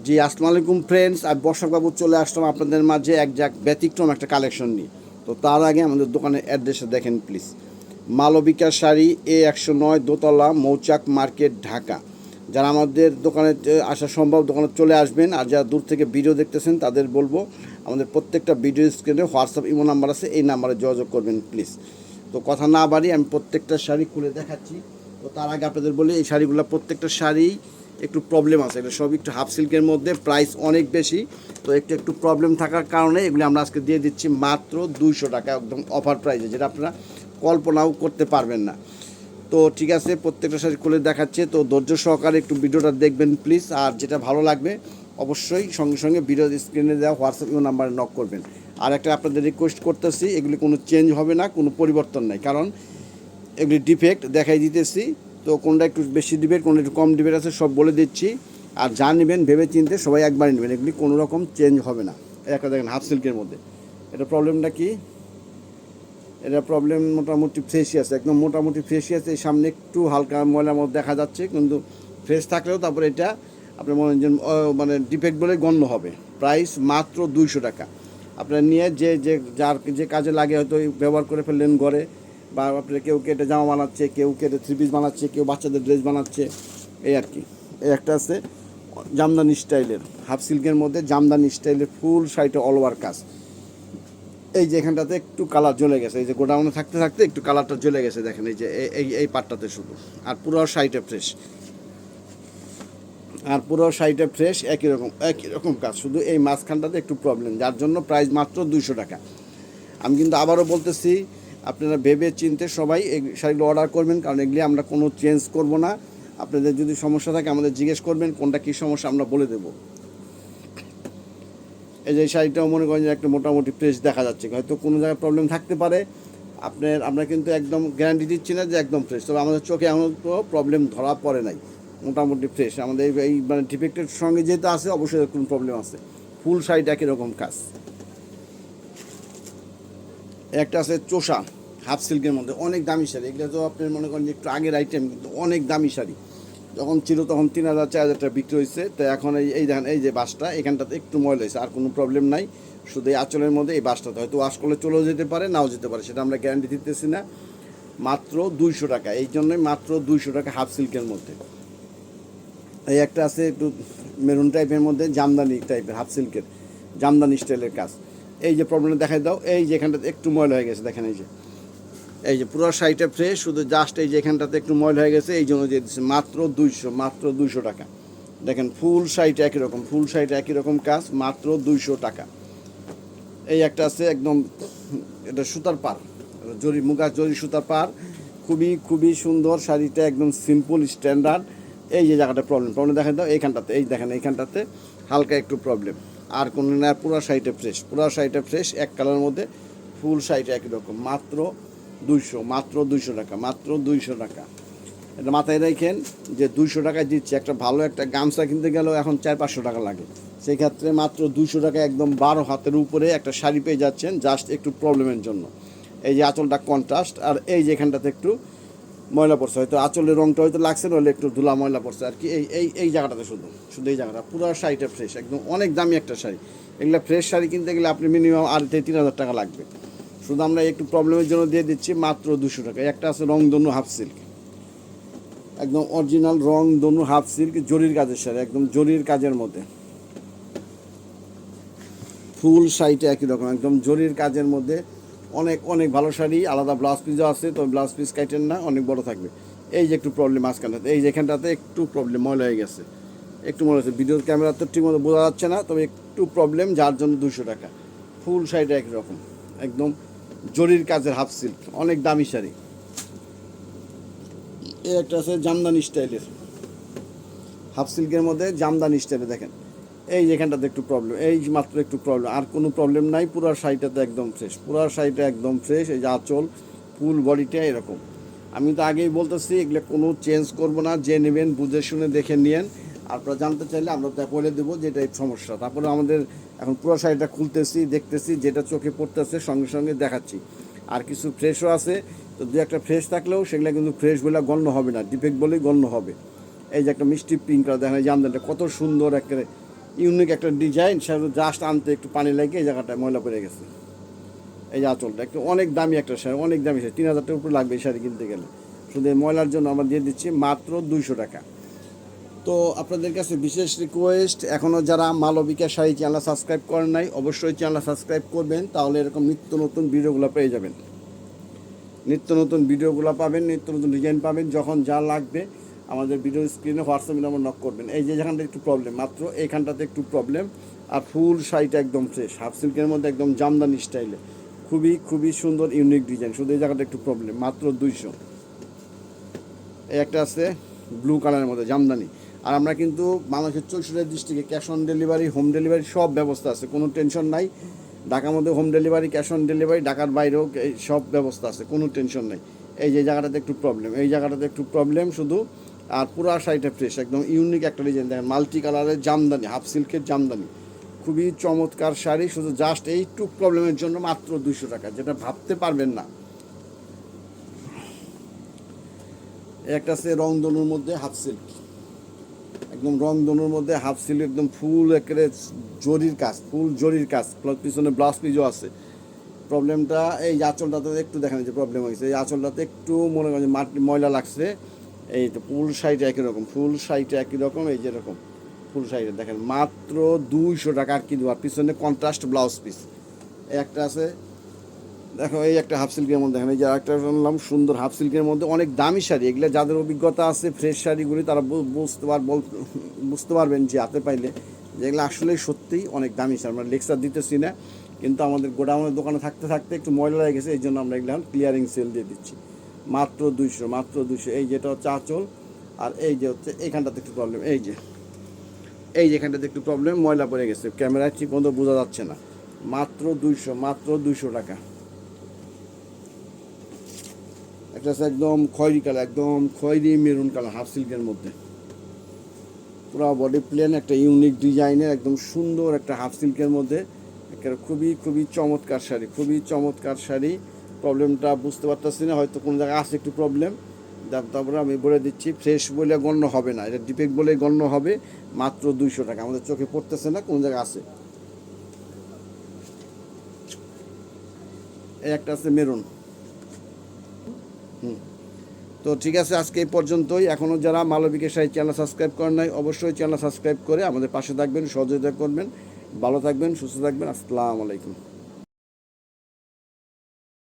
জি আসসালামু আলাইকুম ফ্রেন্ডস, আমি বর্ষাক বাবু চলে আসলাম আপনাদের মাঝে ব্যতিক্রম একটা কালেকশন নিয়ে। তো তার আগে আমাদের দোকানের অ্যাড্রেসটা দেখেন প্লিজ। মালবিকা শাড়ি, A109, দোতলা, মৌচাক মার্কেট, ঢাকা। যারা আমাদের দোকানে আসা সম্ভব দোকানে চলে আসবেন, আর যারা দূর থেকে ভিডিও দেখতেছেন তাদের বলবো আমাদের প্রত্যেকটা ভিডিও স্ক্রিনে হোয়াটসঅ্যাপ ইমো নাম্বার আছে, এই নাম্বারে যোগাযোগ করবেন প্লিজ। তো কথা না বাড়ি আমি প্রত্যেকটা শাড়ি খুলে দেখাচ্ছি। তো তার আগে আপনাদের বলি, এই শাড়িগুলো প্রত্যেকটা শাড়ি একটু প্রবলেম আছে, এটা সব একটু হাফ সিল্কের মধ্যে, প্রাইস অনেক বেশি। তো একটু প্রবলেম থাকার কারণে এগুলি আমরা আজকে দিয়ে দিচ্ছি মাত্র 200 টাকা, একদম অফার প্রাইসে, যেটা আপনারা কল্পনাও করতে পারবেন না। তো ঠিক আছে, প্রত্যেকটা শাড়ি খুলে দেখাচ্ছে, তো ধৈর্য সহকারে একটু ভিডিওটা দেখবেন প্লিজ। আর যেটা ভালো লাগবে অবশ্যই সঙ্গে সঙ্গে ভিডিও স্ক্রিনে দেওয়া হোয়াটসঅ্যাপ নাম্বারে নক করবেন। আর একটা আপনাদের রিকোয়েস্ট করতেছি, এগুলি কোনো চেঞ্জ হবে না, কোনো পরিবর্তন নাই, কারণ এগুলি ডিফেক্ট দেখাই দিতেছি। তো কোনটা একটু বেশি ডিবেট, কোনটা একটু কম ডিবেট আছে সব বলে দিচ্ছি। আর যা নেবেন ভেবে চিনতে সবাই একবারই নেবেন, এগুলি কোনো রকম চেঞ্জ হবে না। একটা দেখেন হাফ সিল্কের মধ্যে, এটা প্রবলেমটা কি? এটা প্রবলেম মোটামুটি ফ্রেশই আছে, একদম মোটামুটি ফ্রেশই আছে। এই সামনে একটু হালকা ময়লার মধ্যে দেখা যাচ্ছে, কিন্তু ফ্রেশ থাকলেও তারপরে এটা আপনার মনে যে মানে ডিফেক্ট বলে গণ্য হবে। প্রাইস মাত্র 200 টাকা। আপনার নিয়ে যার যে কাজে লাগে হয়তো ব্যবহার করে ফেললেন ঘরে, বা আপনার কেউ কেটে জামা বানাচ্ছে, কেউ কেটে থ্রি পিস বানাচ্ছে, কেউ বাচ্চাদের ড্রেস বানাচ্ছে, এই আর কি। এই একটা আছে জামদানি স্টাইলের, হাফ সিল্কের মধ্যে জামদানি স্টাইলের ফুল শাড়িটা অল ওভার কাজ। এই যে এখানটাতে একটু কালার জ্বলে গেছে, এই যে গোডাউনে থাকতে থাকতে একটু কালারটা জ্বলে গেছে, দেখেন এই যে এই পার্টটাতে শুধু। আর পুরো শাড়িটা ফ্রেশ, আর পুরো শাড়িটা ফ্রেশ, একই রকম কাজ, শুধু এই মাঝখানটাতে একটু প্রবলেম, যার জন্য প্রাইস মাত্র 200 টাকা। আমি কিন্তু আবারও বলতেছি, আপনারা ভেবে চিনতে সবাই এই শাড়িগুলো অর্ডার করবেন, কারণ এগুলি আমরা কোনো চেঞ্জ করব না। আপনাদের যদি সমস্যা থাকে আমাদের জিজ্ঞেস করবেন, কোনটা কী সমস্যা আমরা বলে দেবো। এই যে শাড়িটাও মনে করেন যে একটা মোটামুটি ফ্রেশ দেখা যাচ্ছে, হয়তো কোনো জায়গায় প্রবলেম থাকতে পারে। আমরা কিন্তু একদম গ্যারান্টি দিচ্ছি না যে একদম ফ্রেশ, তবে আমাদের চোখে এমন কোনো প্রবলেম ধরা পড়ে নাই, মোটামুটি ফ্রেশ। আমাদের এই মানে ডিফেক্টের সঙ্গে যেহেতু আছে, অবশ্যই কোনো প্রবলেম আছে। ফুল শাড়িটা একই রকম কাজ। একটা আছে চোষা, হাফ সিল্কের মধ্যে, অনেক দামি শাড়ি। এগুলো তো আপনার মনে করেন যে একটু আগের আইটেম, কিন্তু অনেক দামি শাড়ি। যখন ছিল তখন 3000 4000 টাকা বিক্রি হয়েছে। তো এখন এই দেখেন, এই যে বাসটা এখানটাতে একটু ময়লা হয়েছে, আর কোনো প্রবলেম নাই। শুধু এই আঁচলের মধ্যে এই বাসটাতে হয়তো ওয়াশ করলে চলেও যেতে পারে, নাও যেতে পারে, সেটা আমরা গ্যারান্টি দিতেছি না। মাত্র 200 টাকা, এই জন্যই মাত্র 200 টাকা হাফ সিল্কের মধ্যে। এই একটা আছে একটু মেরুন টাইপের মধ্যে, জামদানি টাইপের হাফ সিল্কের, জামদানি স্টাইলের কাজ। এই যে প্রবলেমটা দেখাই দাও, এই যে এখানটাতে একটু ময়লা হয়ে গেছে, দেখেন এই যে পুরো শাড়িটা ফ্রেশ, শুধু জাস্ট এই যে এখানটাতে একটু ময়লা হয়ে গেছে, এই জন্য দিয়ে দিচ্ছে মাত্র 200 টাকা। দেখেন ফুল শাড়িটা একই রকম, ফুল শাড়িটা একই রকম কাজ, মাত্র 200 টাকা। এই একটা আছে একদম, এটা সুতার পাড়, মুগা জরি সুতার পাড়, খুবই খুবই সুন্দর শাড়িটা, একদম সিম্পল স্ট্যান্ডার্ড। এই যে জায়গাটা প্রবলেম দেখা দাও, এইখানটাতে এই দেখেন, এইখানটাতে হালকা একটু প্রবলেম, আর কোনো না, পুরো শাড়িটা ফ্রেশ, পুরো শাড়িটা ফ্রেশ, এক কালারের মধ্যে, ফুল শাড়িটা একই রকম, মাত্র 200 টাকা, মাত্র 200 টাকা। এটা মাথায় রাখেন যে 200 টাকায় দিচ্ছে। একটা ভালো একটা গামছা কিনতে গেলেও এখন 400-500 টাকা লাগে, সেই ক্ষেত্রে মাত্র 200 টাকা একদম 12 হাতের উপরে একটা শাড়ি পেয়ে যাচ্ছেন, জাস্ট একটু প্রবলেমের জন্য। এই যে আঁচলটা কন্ট্রাস্ট, আর এই যে এখানটাতে একটু ময়লা পড়ছে, হয়তো আঁচলের রঙটা হয়তো লাগছে, নইলে একটু ধুলা ময়লা পড়ছে আর কি। এই জায়গাটাতে শুধু শুধু এই জায়গাটা, পুরো শাড়িটা ফ্রেশ, একদম অনেক দামি একটা শাড়ি। এগুলো ফ্রেশ শাড়ি কিনতে গেলে আপনি মিনিমাম 2,500-3,000 টাকা লাগবে। শুধু আমরা একটু প্রবলেমের জন্য দিয়ে দিচ্ছি মাত্র 200 টাকা। একটা আছে রংধনু হাফ সিল্ক, একদম অরিজিনাল রংধনু হাফ সিল্ক, জরির কাজের শাড়ি, একদম জরির কাজের মধ্যে, ফুল শাড়িটা একই রকম, একদম জরির কাজের মধ্যে, অনেক অনেক ভালো শাড়ি। আলাদা ব্লাউজ পিসও আছে, তো ব্লাউজ পিস কাটেন না, অনেক বড় থাকবে। এই যে একটু প্রবলেম মাঝখানটাতে, এই যেখানটাতে একটু প্রবলেম, ময়লা হয়ে গেছে, একটু মনে হচ্ছে, ভিডিওর ক্যামেরা তো ঠিকমতো বোঝা যাচ্ছে না, তবে একটু প্রবলেম, যার জন্য 200 টাকা। ফুল শাড়িটা একই রকম, একদম জরির কাজের হাফ সিল্ক, অনেক দামি শাড়ি। এই একটা আছে জামদানি স্টাইলের, হাফ সিল্কের মধ্যে জামদানি স্টাইলে, দেখেন এই যেখানটাতে একটু প্রবলেম, এই মাত্র একটু প্রবলেম, আর কোনো প্রবলেম নাই। পুরো শাড়িটাতে একদম ফ্রেশ, পুরো শাড়িটা একদম ফ্রেশ। এই যে আঁচল, ফুল বডিটা এরকম। আমি তো আগেই বলতেছি, এগুলো কোনো চেঞ্জ করবো না, যে নেবেন বুঝে শুনে দেখে নিয়েন। আপনারা জানতে চাইলে আমরা তা বলে দেবো যে এটাই সমস্যা। তারপরে আমাদের এখন পুরো শাড়িটা খুলতেছি, দেখতেছি, যেটা চোখে পড়তেছে সঙ্গে সঙ্গে দেখাচ্ছি। আর কিছু ফ্রেশও আছে, তো দু একটা ফ্রেশ থাকলেও সেগুলো কিন্তু ফ্রেশ বলে গণ্য হবে না, ডিফেক্ট বলেই গণ্য হবে। এই যে একটা মিষ্টি পিঙ্ক কালার, দেখেন এই জামদানিটা কত সুন্দর, একেবারে ইউনিক একটা ডিজাইন, সেটা জাস্ট আনতে একটু পানি লাগে এই জায়গাটায় ময়লা পড়ে গেছে। এই যে আঁচলটা একটু অনেক দামি একটা শাড়ি, অনেক দামি শাড়ি, 3000 টাকার উপরে লাগবে এই শাড়ি কিনতে গেলে। শুধু এই ময়লার জন্য আমরা দিয়ে দিচ্ছি মাত্র 200 টাকা। তো আপনাদের কাছে বিশেষ রিকোয়েস্ট, এখনও যারা মালবিকা শাড়ি চ্যানেল সাবস্ক্রাইব করেন নাই অবশ্যই চ্যানেল সাবস্ক্রাইব করবেন, তাহলে এরকম নিত্য নতুন ভিডিওগুলো পেয়ে যাবেন। নিত্য নতুন ভিডিওগুলো পাবেন, নিত্য নতুন ডিজাইন পাবেন। যখন যা লাগবে আমাদের ভিডিও স্ক্রিনে হোয়াটসঅ্যাপে নম্বর নক করবেন। এই যে যেখানটা একটু প্রবলেম, মাত্র এইখানটাতে একটু প্রবলেম। আর ফুল শাড়িটা একদম ফ্রেশ, হাফ সিল্কের মধ্যে একদম জামদানি স্টাইলে, খুবই খুবই সুন্দর ইউনিক ডিজাইন। শুধু এই জায়গাটা একটু প্রবলেম, মাত্র 200। এই একটা আছে ব্লু কালারের মধ্যে জামদানি। আর আমরা কিন্তু বাংলাদেশের 64 ডিস্ট্রিক্টে cash on delivery, home delivery সব ব্যবস্থা আছে, কোনো টেনশন নাই। ঢাকার মধ্যে home delivery, cash on delivery, ঢাকার বাইরেও এই সব ব্যবস্থা আছে, কোনো টেনশন নেই। এই যে জায়গাটাতে একটু প্রবলেম, এই জায়গাটাতে একটু প্রবলেম শুধু। আর পুরো শাড়িটা ফ্রেশ, একদম ইউনিক একটা ডিজাইন। দেখেন মাল্টি কালারের জামদানি, হাফ সিল্কের জামদানি, খুবই চমৎকার শাড়ি। শুধু জাস্ট এইটুকু প্রবলেমের জন্য মাত্র 200 টাকা, যেটা ভাবতে পারবেন না। একটা আছে রংধনুর মধ্যে হাফ সিল্ক, একদম রংধনুর মধ্যে হাফ সিল্ক, একদম ফুল একেবারে জরির কাজ, ফুল জরির কাজ, প্লাস পিছনে ব্লাউজ পিসও আছে। প্রবলেমটা এই আঁচলটাতে একটু দেখেন যে প্রবলেম হয়েছে, এই আঁচলটাতে একটু মনে করেন যে মাটি ময়লা লাগছে। এই তো ফুল শাড়িটা একই রকম, ফুল শাড়িটা একই রকম, এই যেরকম ফুল শাড়িটা দেখেন মাত্র 200 টাকা। আর কি দেওয়া, পিছনে কন্ট্রাস্ট ব্লাউজ পিস। একটা আছে দেখো, এই একটা হাফ সিল্কের মধ্যে দেখেন, এই যে একটা শুনলাম সুন্দর হাফ সিল্কের মধ্যে, অনেক দামি শাড়ি। এগুলো যাদের অভিজ্ঞতা আছে ফ্রেশ শাড়িগুলি তারা বুঝতে পারবেন যে হাতে পাইলে যেগুলো আসলেই সত্যিই অনেক দামি শাড়ি। আমরা লেকচার দিতেছি না, কিন্তু আমাদের গোডাউনের দোকানে থাকতে থাকতে একটু ময়লা লেগে গেছে, এই জন্য আমরা এগুলো ক্লিয়ারিং সেল দিয়ে দিচ্ছি মাত্র 200, মাত্র 200। এই যেটা হচ্ছে আঁচল, আর এই যে হচ্ছে এইখানটাতে একটু প্রবলেম, এই যে এখানটাতে একটু প্রবলেম, ময়লা পড়ে গেছে, ক্যামেরায় ঠিক মতো বোঝা যাচ্ছে না। মাত্র 200, মাত্র 200 টাকা। একটা আছে একদম খয়েরি কালার, একদম খয়েরি মেরুন কালার, হাফ সিল্কের মধ্যে, পুরো বডি প্লেন, একটা ইউনিক ডিজাইনের একদম সুন্দর একটা হাফ সিল্কের মধ্যে, একটা খুবই খুবই চমৎকার শাড়ি, খুবই চমৎকার শাড়ি। প্রবলেমটা বুঝতে পারতেছি না, হয়তো কোনো জায়গায় আছে একটু প্রবলেম, তারপরে আমি বলে দিচ্ছি ফ্রেশ বলে গণ্য হবে না, এটা ডিফেক্ট বলে গণ্য হবে। মাত্র 200 টাকা, আমাদের চোখে পড়তেছে না কোন জায়গায় আছে। এই একটা আছে মেরুন। তো ঠিক আছে, আজকে এই পর্যন্তই। এখনও যারা মালবিকা শাড়ি চ্যানেল সাবস্ক্রাইব করেন নাই অবশ্যই চ্যানেল সাবস্ক্রাইব করে আমাদের পাশে থাকবেন, সহযোগিতা করবেন। ভালো থাকবেন, সুস্থ থাকবেন। আসসালামু আলাইকুম।